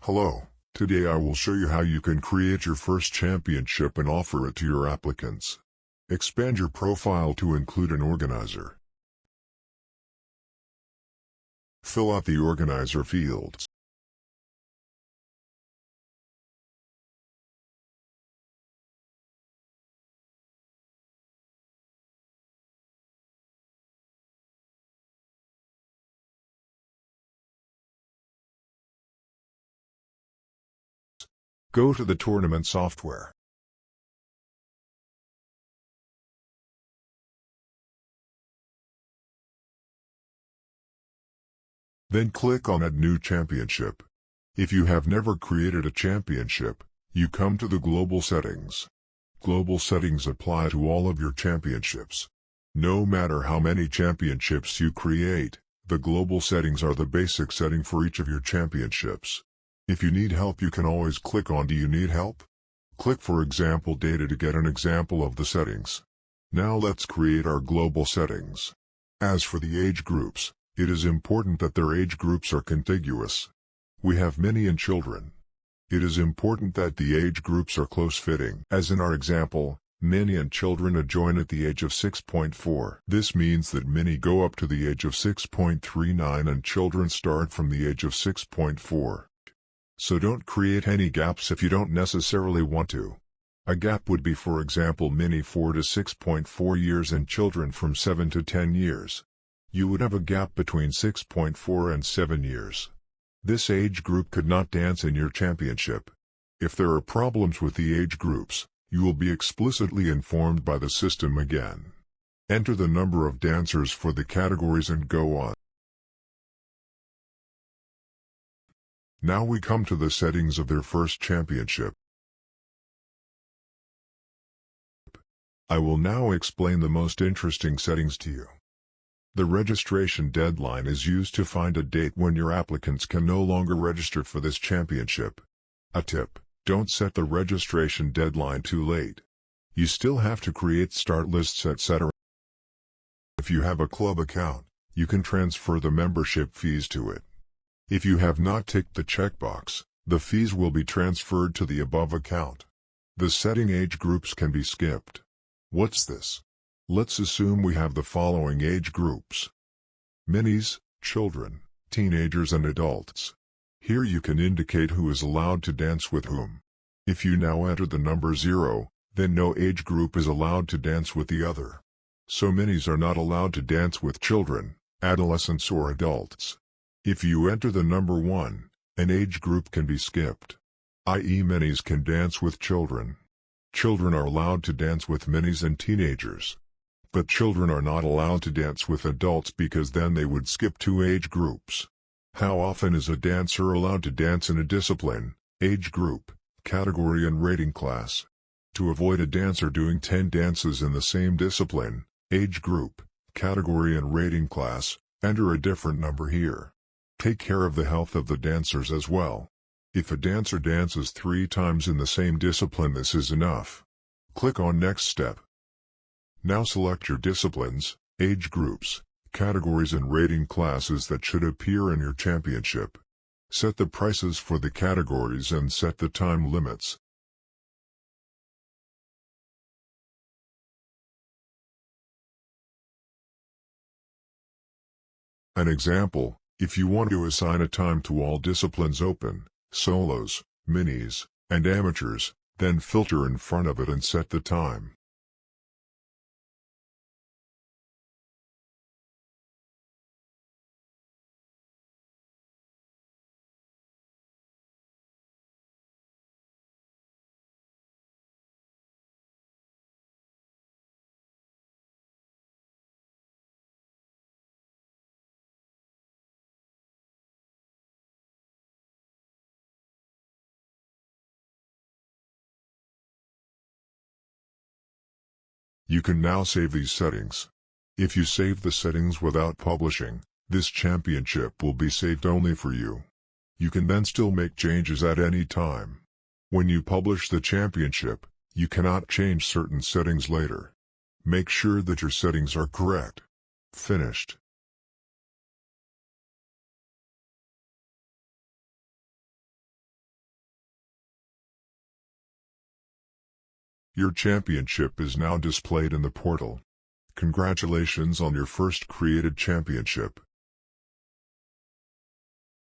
Hello, today I will show you how you can create your first championship and offer it to your applicants. Expand your profile to include an organizer. Fill out the organizer fields. Go to the tournament software. Then click on Add New Championship. If you have never created a championship, you come to the Global Settings. Global settings apply to all of your championships. No matter how many championships you create, the global settings are the basic setting for each of your championships. If you need help, you can always click on Do you need help? Click for example data to get an example of the settings. Now let's create our global settings. As for the age groups, it is important that their age groups are contiguous. We have many and children. It is important that the age groups are close-fitting. As in our example, many and children join at the age of 6.4. This means that many go up to the age of 6.39 and children start from the age of 6.4. So don't create any gaps if you don't necessarily want to. A gap would be, for example, many 4 to 6.4 years and children from 7 to 10 years. You would have a gap between 6.4 and 7 years. This age group could not dance in your championship. If there are problems with the age groups, you will be explicitly informed by the system again. Enter the number of dancers for the categories and go on. Now we come to the settings of their first championship. I will now explain the most interesting settings to you. The registration deadline is used to find a date when your applicants can no longer register for this championship. A tip: don't set the registration deadline too late. You still have to create start lists, etc. If you have a club account, you can transfer the membership fees to it. If you have not ticked the checkbox, the fees will be transferred to the above account. The setting age groups can be skipped. What's this? Let's assume we have the following age groups: minis, children, teenagers and adults. Here you can indicate who is allowed to dance with whom. If you now enter the number 0, then no age group is allowed to dance with the other. So minis are not allowed to dance with children, adolescents or adults. If you enter the number 1, an age group can be skipped. I.e., minis can dance with children. Children are allowed to dance with minis and teenagers. But children are not allowed to dance with adults because then they would skip 2 age groups. How often is a dancer allowed to dance in a discipline, age group, category and rating class? To avoid a dancer doing 10 dances in the same discipline, age group, category and rating class, enter a different number here. Take care of the health of the dancers as well. If a dancer dances 3 times in the same discipline, this is enough. Click on Next Step. Now select your disciplines, age groups, categories and rating classes that should appear in your championship. Set the prices for the categories and set the time limits. An example: if you want to assign a time to all disciplines, open, solos, minis, and amateurs, then filter in front of it and set the time. You can now save these settings. If you save the settings without publishing, this championship will be saved only for you. You can then still make changes at any time. When you publish the championship, you cannot change certain settings later. Make sure that your settings are correct. Finished. Your championship is now displayed in the portal. Congratulations on your first created championship.